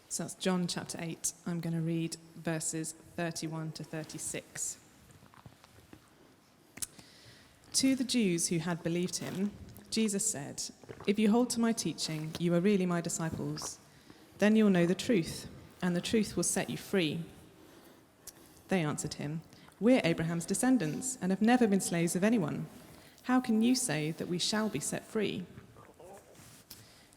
So that's John chapter 8. I'm going to read verses 31 to 36. To the Jews who had believed him, Jesus said, "If you hold to my teaching, you are really my disciples. Then you'll know the truth, and the truth will set you free." They answered him, "We're Abraham's descendants and have never been slaves of anyone. How can you say that we shall be set free?"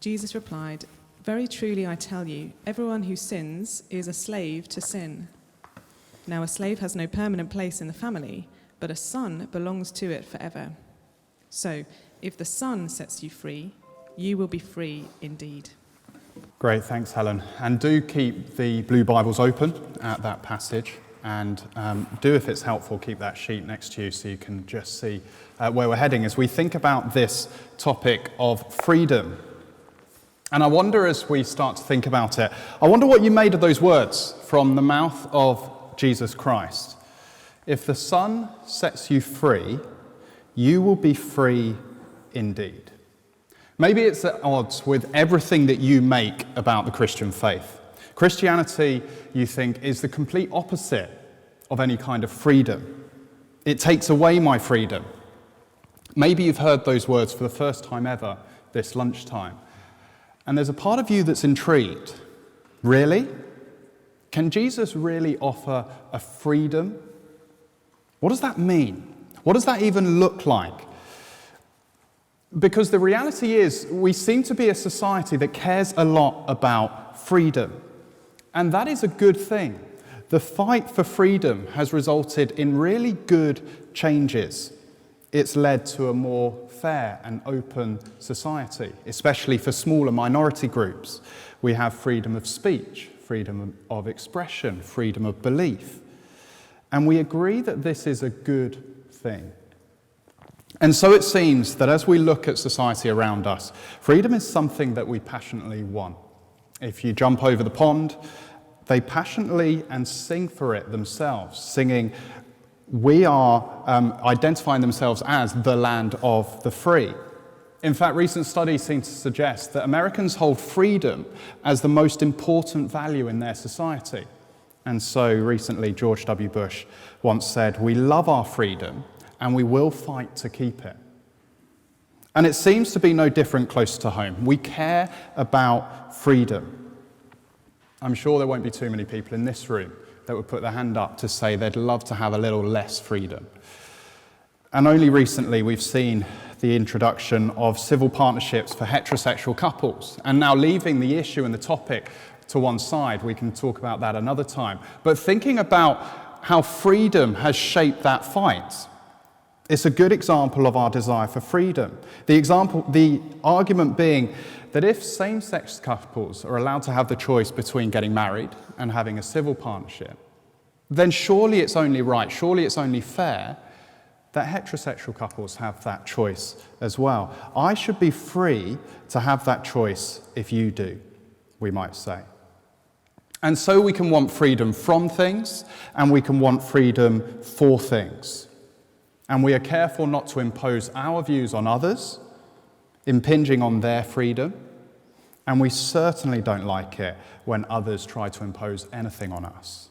Jesus replied, "Very truly I tell you, everyone who sins is a slave to sin. Now a slave has no permanent place in the family, but a son belongs to it forever. So if the Son sets you free, you will be free indeed." Great, thanks, Helen. And do keep the blue Bibles open at that passage. And do, if it's helpful, keep that sheet next to you so you can just see where we're heading as we think about this topic of freedom. And I wonder, as we start to think about it, I wonder what you made of those words from the mouth of Jesus Christ. If the Son sets you free, you will be free indeed. Maybe it's at odds with everything that you make about the Christian faith. Christianity, you think, is the complete opposite of any kind of freedom. It takes away my freedom. Maybe you've heard those words for the first time ever this lunchtime. And there's a part of you that's intrigued. Really? Can Jesus really offer a freedom? What does that mean? What does that even look like? Because the reality is, we seem to be a society that cares a lot about freedom. And that is a good thing. The fight for freedom has resulted in really good changes. It's led to a more fair and open society, especially for smaller minority groups. We have freedom of speech, freedom of expression, freedom of belief. And we agree that this is a good thing. And so it seems that as we look at society around us, freedom is something that we passionately want. If you jump over the pond, they passionately and sing for it themselves, singing, we are identifying themselves as the land of the free. In fact, recent studies seem to suggest that Americans hold freedom as the most important value in their society. And so recently, George W. Bush once said, "We love our freedom and we will fight to keep it." And it seems to be no different close to home. We care about freedom. I'm sure there won't be too many people in this room that would put their hand up to say they'd love to have a little less freedom. And only recently we've seen the introduction of civil partnerships for heterosexual couples. And now, leaving the issue and the topic to one side, we can talk about that another time. But thinking about how freedom has shaped that fight, it's a good example of our desire for freedom. The argument being that if same-sex couples are allowed to have the choice between getting married and having a civil partnership, then surely it's only right, surely it's only fair that heterosexual couples have that choice as well. I should be free to have that choice if you do, we might say. And so we can want freedom from things, and we can want freedom for things. And we are careful not to impose our views on others, impinging on their freedom, and we certainly don't like it when others try to impose anything on us.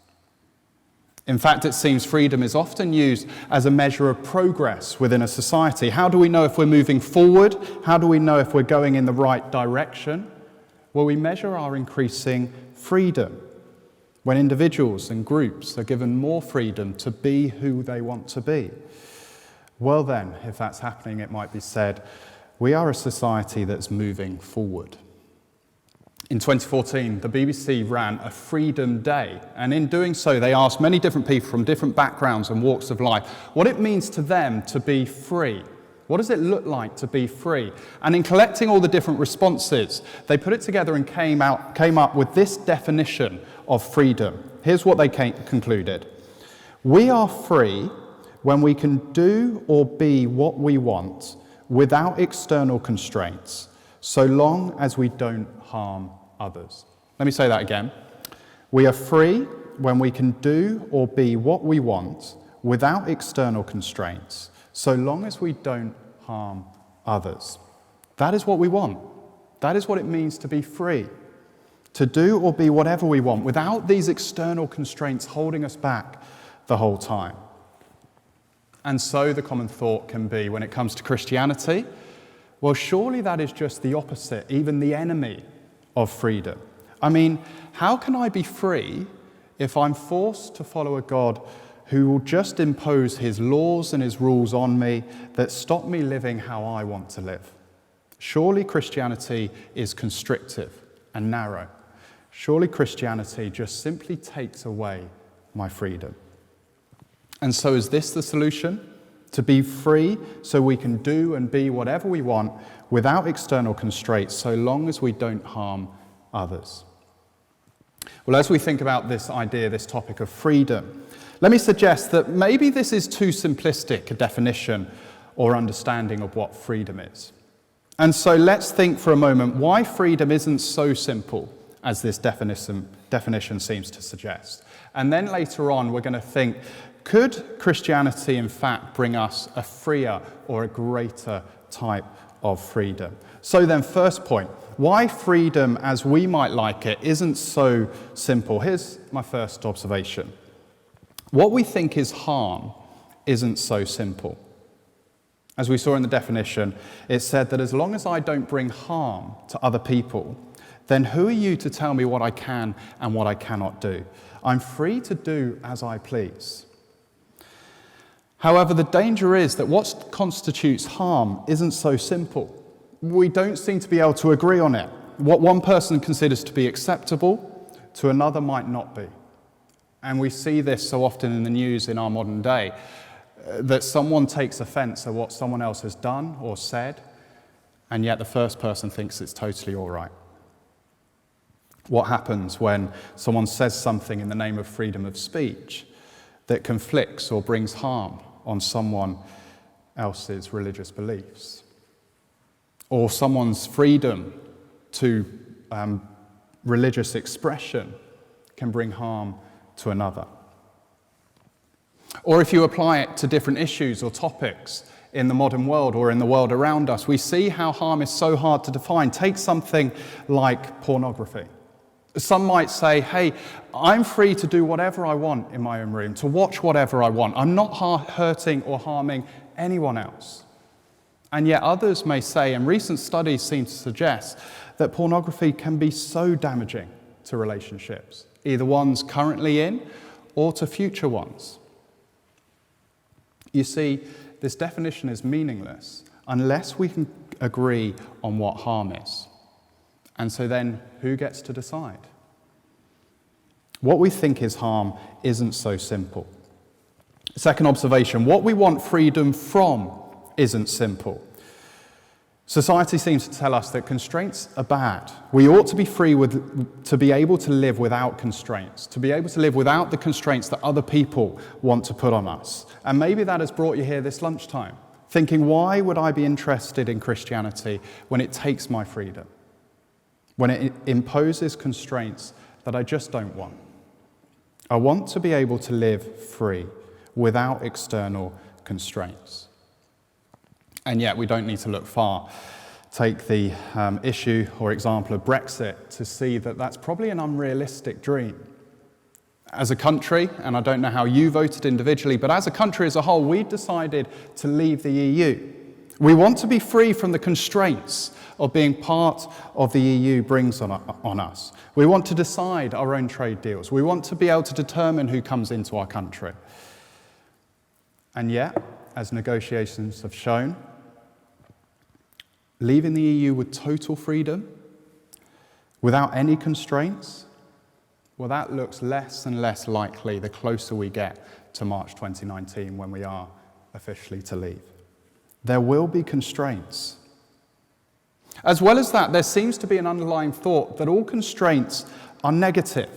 In fact, it seems freedom is often used as a measure of progress within a society. How do we know if we're moving forward? How do we know if we're going in the right direction? Well, we measure our increasing freedom when individuals and groups are given more freedom to be who they want to be. Well then, if that's happening, it might be said, we are a society that's moving forward. In 2014, the BBC ran a Freedom Day, and in doing so, they asked many different people from different backgrounds and walks of life what it means to them to be free. What does it look like to be free? And in collecting all the different responses, they put it together and came up with this definition of freedom. Here's what they concluded. We are free when we can do or be what we want without external constraints, so long as we don't harm others. Let me say that again. We are free when we can do or be what we want without external constraints, so long as we don't harm others. That is what we want. That is what it means to be free. to do or be whatever we want without these external constraints holding us back the whole time. And so the common thought can be, when it comes to Christianity, well, surely that is just the opposite, even the enemy of freedom. I mean, how can I be free if I'm forced to follow a God who will just impose his laws and his rules on me that stop me living how I want to live? Surely Christianity is constrictive and narrow. Surely Christianity just simply takes away my freedom. And so is this the solution? To be free so we can do and be whatever we want without external constraints, so long as we don't harm others. Well, as we think about this idea, this topic of freedom, let me suggest that maybe this is too simplistic a definition or understanding of what freedom is. And so let's think for a moment why freedom isn't so simple as this definition seems to suggest. And then later on, we're going to think, could Christianity in fact bring us a freer or a greater type of freedom? So then, first point, why freedom as we might like it isn't so simple. Here's my first observation. What we think is harm isn't so simple. As we saw in the definition, it said that as long as I don't bring harm to other people, then who are you to tell me what I can and what I cannot do? I'm free to do as I please. However, the danger is that what constitutes harm isn't so simple. We don't seem to be able to agree on it. What one person considers to be acceptable, to another might not be. And we see this so often in the news in our modern day, that someone takes offense at what someone else has done or said, and yet the first person thinks it's totally all right. What happens when someone says something in the name of freedom of speech that conflicts or brings harm on someone else's religious beliefs? Or someone's freedom to religious expression can bring harm to another. Or if you apply it to different issues or topics in the modern world or in the world around us, we see how harm is so hard to define. Take something like pornography. Some might say, hey, I'm free to do whatever I want in my own room, to watch whatever I want. I'm not hurting or harming anyone else. And yet others may say, and recent studies seem to suggest, that pornography can be so damaging to relationships, either ones currently in or to future ones. You see, this definition is meaningless unless we can agree on what harm is. And so then, who gets to decide? What we think is harm isn't so simple. Second observation, what we want freedom from isn't simple. Society seems to tell us that constraints are bad. We ought to be free to be able to live without constraints, to be able to live without the constraints that other people want to put on us. And maybe that has brought you here this lunchtime, thinking, why would I be interested in Christianity when it takes my freedom? When it imposes constraints that I just don't want. I want to be able to live free without external constraints. And yet we don't need to look far. Take the issue or example of Brexit to see that that's probably an unrealistic dream. As a country, and I don't know how you voted individually, but as a country as a whole, we decided to leave the EU. We want to be free from the constraints of being part of the EU brings on us. We want to decide our own trade deals. We want to be able to determine who comes into our country. And yet, as negotiations have shown, leaving the EU with total freedom, without any constraints, well, that looks less and less likely the closer we get to March 2019 when we are officially to leave. There will be constraints. As well as that, there seems to be an underlying thought that all constraints are negative.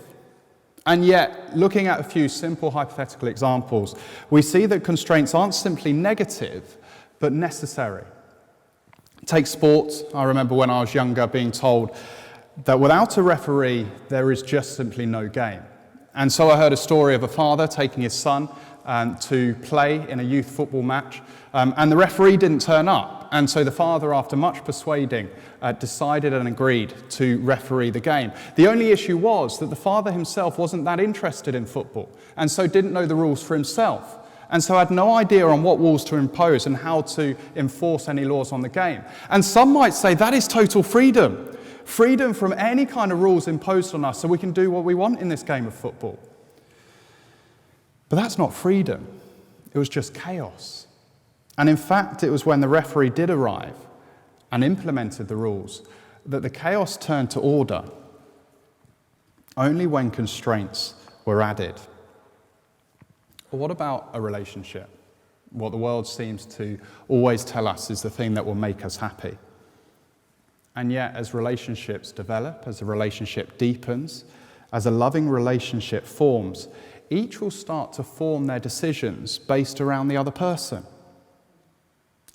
And yet, looking at a few simple hypothetical examples, we see that constraints aren't simply negative, but necessary. Take sports. I remember when I was younger being told that without a referee, there is just simply no game. And so I heard a story of a father taking his son to play in a youth football match, and the referee didn't turn up. And so the father, after much persuading, decided and agreed to referee the game. The only issue was that the father himself wasn't that interested in football, and so didn't know the rules for himself, and so had no idea on what rules to impose and how to enforce any laws on the game. And some might say that is total freedom. Freedom from any kind of rules imposed on us so we can do what we want in this game of football. But that's not freedom. It was just chaos. And in fact, it was when the referee did arrive and implemented the rules that the chaos turned to order, only when constraints were added. But what about a relationship? What the world seems to always tell us is the thing that will make us happy. And yet, as relationships develop, as a relationship deepens, as a loving relationship forms, each will start to form their decisions based around the other person.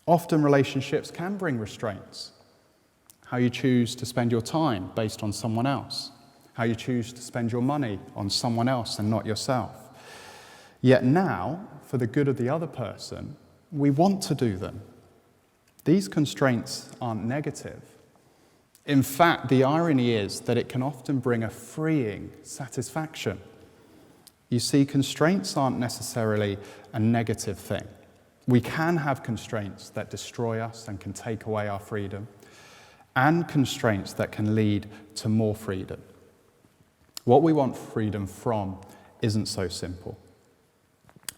Often relationships can bring restraints. How you choose to spend your time based on someone else. How you choose to spend your money on someone else and not yourself. Yet now, for the good of the other person, we want to do them. These constraints aren't negative. In fact, the irony is that it can often bring a freeing satisfaction. You see, constraints aren't necessarily a negative thing. We can have constraints that destroy us and can take away our freedom, and constraints that can lead to more freedom. What we want freedom from isn't so simple.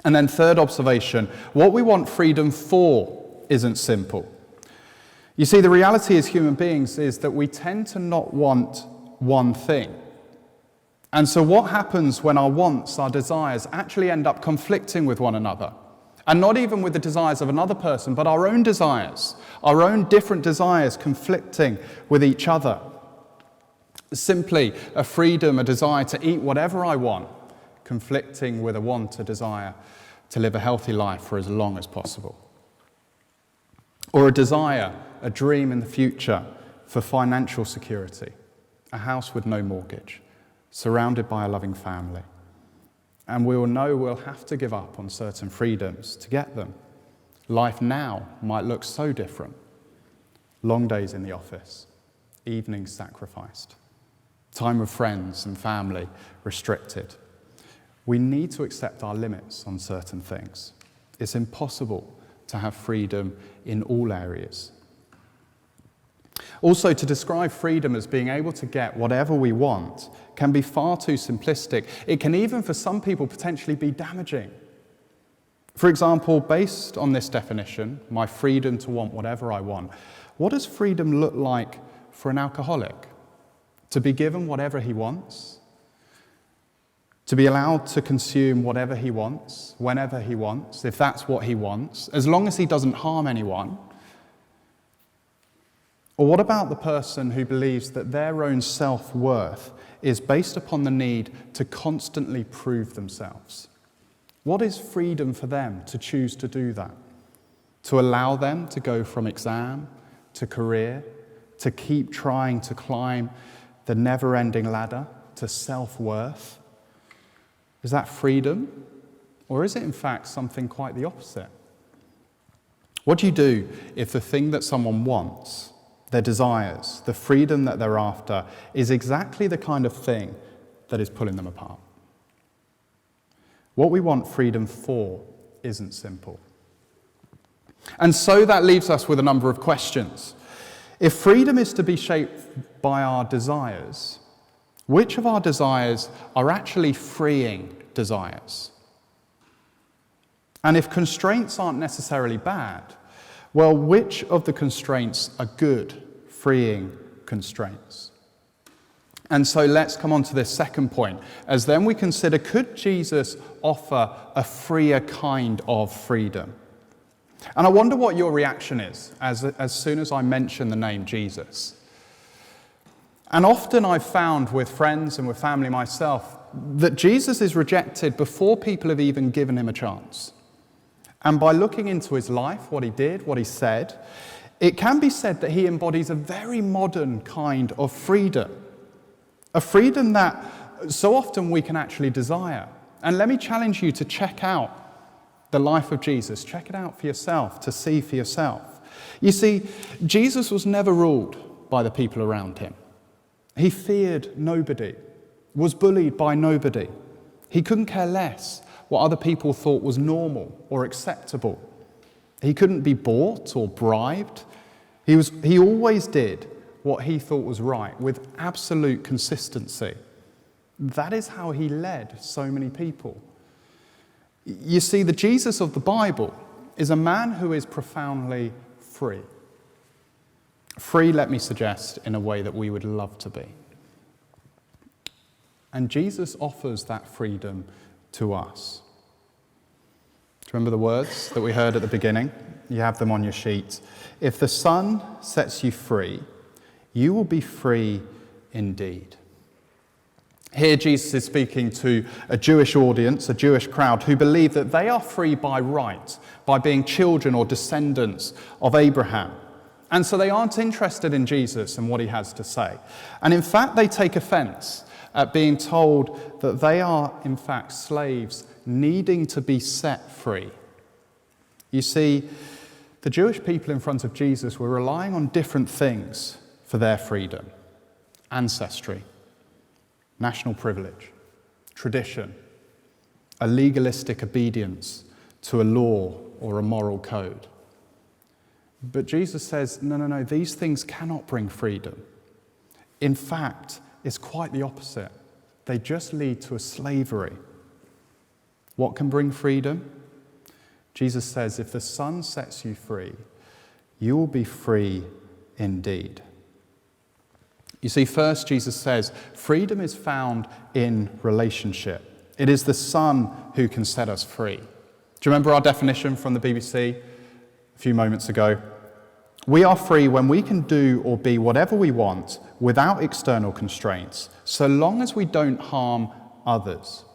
And then third observation, what we want freedom for isn't simple. You see, the reality as human beings is that we tend to not want one thing. And so what happens when our wants, our desires, actually end up conflicting with one another? And not even with the desires of another person, but our own desires, our own different desires conflicting with each other. Simply a freedom, a desire to eat whatever I want, conflicting with a want, a desire to live a healthy life for as long as possible. Or a desire, a dream in the future for financial security, a house with no mortgage, surrounded by a loving family. And we all know we'll have to give up on certain freedoms to get them. Life now might look so different. Long days in the office, evenings sacrificed, time with friends and family restricted. We need to accept our limits on certain things. It's impossible to have freedom in all areas. Also, to describe freedom as being able to get whatever we want can be far too simplistic. It can even, for some people, potentially be damaging. For example, based on this definition, my freedom to want whatever I want, what does freedom look like for an alcoholic? To be given whatever he wants? To be allowed to consume whatever he wants, whenever he wants, if that's what he wants, as long as he doesn't harm anyone? Or what about the person who believes that their own self-worth is based upon the need to constantly prove themselves? What is freedom for them to choose to do that? To allow them to go from exam to career, to keep trying to climb the never-ending ladder to self-worth? Is that freedom? Or is it in fact something quite the opposite? What do you do if the thing that someone wants, their desires, the freedom that they're after, is exactly the kind of thing that is pulling them apart? What we want freedom for isn't simple. And so that leaves us with a number of questions. If freedom is to be shaped by our desires, which of our desires are actually freeing desires? And if constraints aren't necessarily bad, well, which of the constraints are good, freeing constraints? And so let's come on to this second point, as then we consider, could Jesus offer a freer kind of freedom? And I wonder what your reaction is as soon as I mention the name Jesus. And often I've found with friends and with family myself that Jesus is rejected before people have even given him a chance. And by looking into his life, what he did, what he said, it can be said that he embodies a very modern kind of freedom. A freedom that so often we can actually desire. And let me challenge you to check out the life of Jesus. Check it out for yourself, to see for yourself. You see, Jesus was never ruled by the people around him. He feared nobody, was bullied by nobody. He couldn't care less what other people thought was normal or acceptable. He couldn't be bought or bribed. He always did what he thought was right with absolute consistency. That is how he led so many people. You see, the Jesus of the Bible is a man who is profoundly free. Free, let me suggest, in a way that we would love to be. And Jesus offers that freedom to us. Do you remember the words that we heard at the beginning? You have them on your sheet. If the Son sets you free, you will be free indeed. Here Jesus is speaking to a Jewish audience, a Jewish crowd, who believe that they are free by right, by being children or descendants of Abraham. And so they aren't interested in Jesus and what he has to say. And in fact, they take offense at being told that they are, in fact, slaves needing to be set free. You see, the Jewish people in front of Jesus were relying on different things for their freedom: ancestry, national privilege, tradition, a legalistic obedience to a law or a moral code. But Jesus says, no, these things cannot bring freedom. In fact, it's quite the opposite. They just lead to a slavery. What can bring freedom? Jesus says, if the Son sets you free, you will be free indeed. You see, first, Jesus says, freedom is found in relationship. It is the Son who can set us free. Do you remember our definition from the BBC a few moments ago? We are free when we can do or be whatever we want without external constraints, so long as we don't harm others.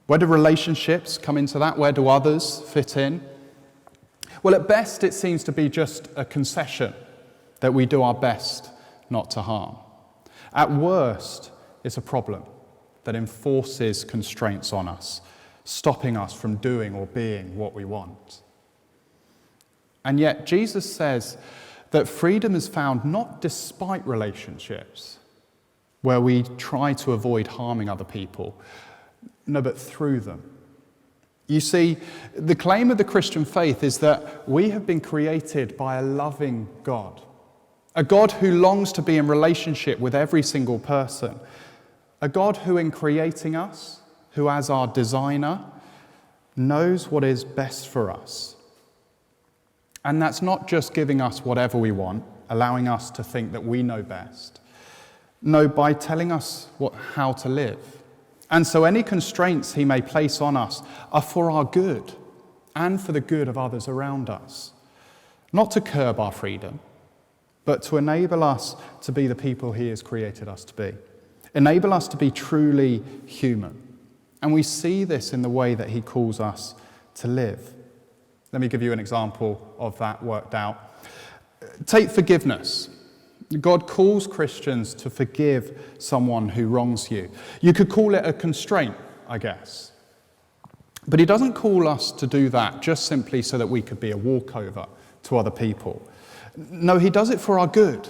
Where do relationships come into that? Where do others fit in? Well, at best, it seems to be just a concession that we do our best not to harm. At worst, it's a problem that enforces constraints on us, stopping us from doing or being what we want. And yet, Jesus says that freedom is found not despite relationships, where we try to avoid harming other people, no, but through them. You see, the claim of the Christian faith is that we have been created by a loving God, a God who longs to be in relationship with every single person, a God who, in creating us, who as our designer, knows what is best for us. And that's not just giving us whatever we want, allowing us to think that we know best. No, by telling us how to live. And so any constraints he may place on us are for our good and for the good of others around us. Not to curb our freedom, but to enable us to be the people he has created us to be. Enable us to be truly human. And we see this in the way that he calls us to live. Let me give you an example of that worked out. Take forgiveness. God calls Christians to forgive someone who wrongs you. You could call it a constraint, I guess. But he doesn't call us to do that just simply so that we could be a walkover to other people. No, he does it for our good.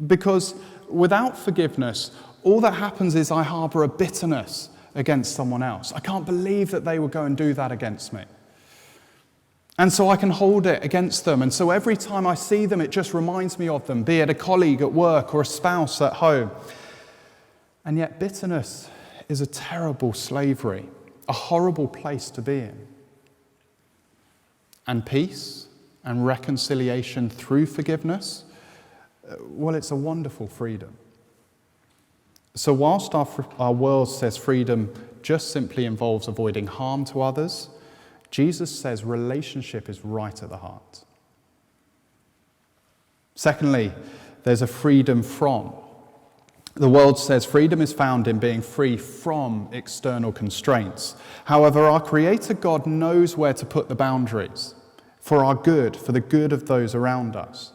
Because without forgiveness, all that happens is I harbour a bitterness against someone else. I can't believe that they would go and do that against me. And so I can hold it against them. And so every time I see them, it just reminds me of them, be it a colleague at work or a spouse at home. And yet bitterness is a terrible slavery, a horrible place to be in. And peace and reconciliation through forgiveness, well, it's a wonderful freedom. So whilst our world says freedom just simply involves avoiding harm to others, Jesus says relationship is right at the heart. Secondly, there's a freedom from. The world says freedom is found in being free from external constraints. However, our Creator God knows where to put the boundaries for our good, for the good of those around us.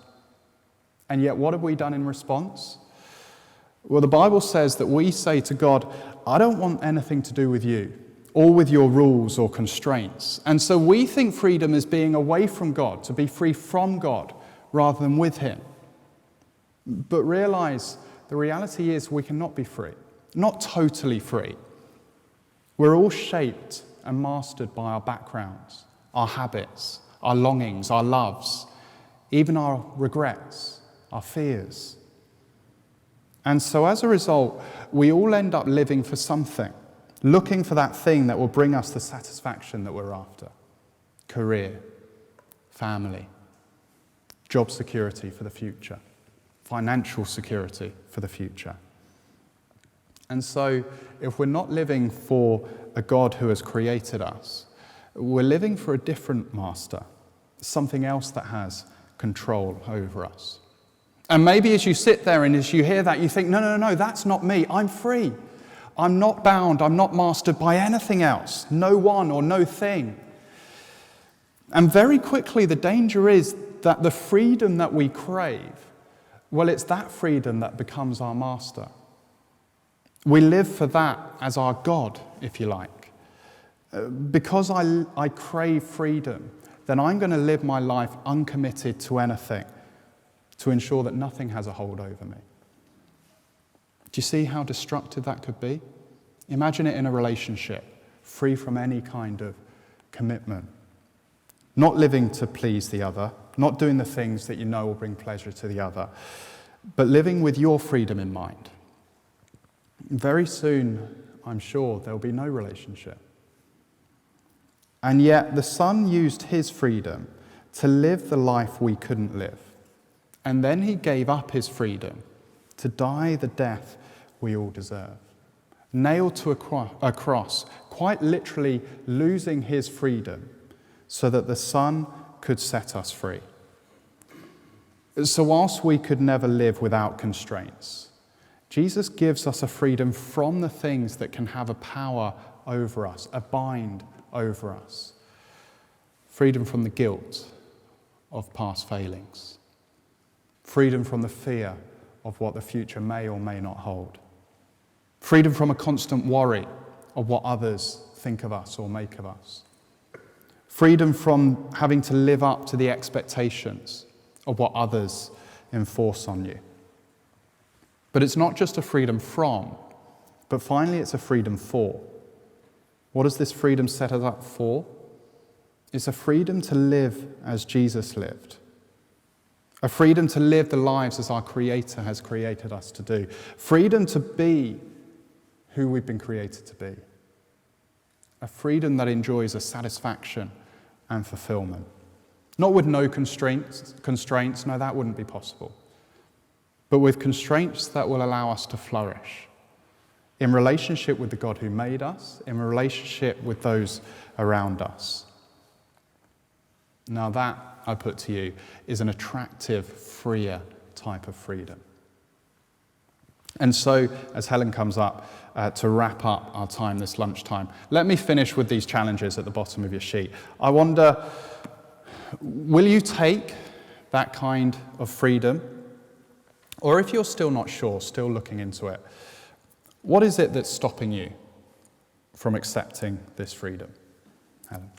And yet, what have we done in response? Well, the Bible says that we say to God, I don't want anything to do with you. or with your rules or constraints. And so we think freedom is being away from God, to be free from God rather than with him. But realize the reality is we cannot be free, not totally free. We're all shaped and mastered by our backgrounds, our habits, our longings, our loves, even our regrets, our fears. And so as a result, we all end up living for something, looking for that thing that will bring us the satisfaction that we're after. Career, family, job security for the future, financial security for the future. And so if we're not living for a God who has created us, we're living for a different master, something else that has control over us. And maybe as you sit there and as you hear that, you think, no, that's not me. I'm free. I'm not bound. I'm not mastered by anything else, no one or no thing. And very quickly, the danger is that the freedom that we crave, well, it's that freedom that becomes our master. We live for that as our God, if you like. Because I crave freedom, then I'm going to live my life uncommitted to anything to ensure that nothing has a hold over me. Do you see how destructive that could be? Imagine it in a relationship, free from any kind of commitment. Not living to please the other, not doing the things that you know will bring pleasure to the other, but living with your freedom in mind. Very soon, I'm sure, there'll be no relationship. And yet, the Son used his freedom to live the life we couldn't live. And then he gave up his freedom to die the death we all deserve. Nailed to a cross, quite literally losing his freedom so that the Son could set us free. So whilst we could never live without constraints, Jesus gives us a freedom from the things that can have a power over us, a bind over us. Freedom from the guilt of past failings. Freedom from the fear of what the future may or may not hold. Freedom from a constant worry of what others think of us or make of us. Freedom from having to live up to the expectations of what others enforce on you. But it's not just a freedom from, but finally it's a freedom for. What does this freedom set us up for? It's a freedom to live as Jesus lived. A freedom to live the lives as our Creator has created us to do. Freedom to be who we've been created to be. A freedom that enjoys a satisfaction and fulfillment. Not with no constraints, no, that wouldn't be possible. But with constraints that will allow us to flourish in relationship with the God who made us, in relationship with those around us. Now that, I put to you, is an attractive, freer type of freedom. And so, as Helen comes up to wrap up our time this lunchtime, let me finish with these challenges at the bottom of your sheet. I wonder, will you take that kind of freedom? Or if you're still not sure, still looking into it, what is it that's stopping you from accepting this freedom? Helen.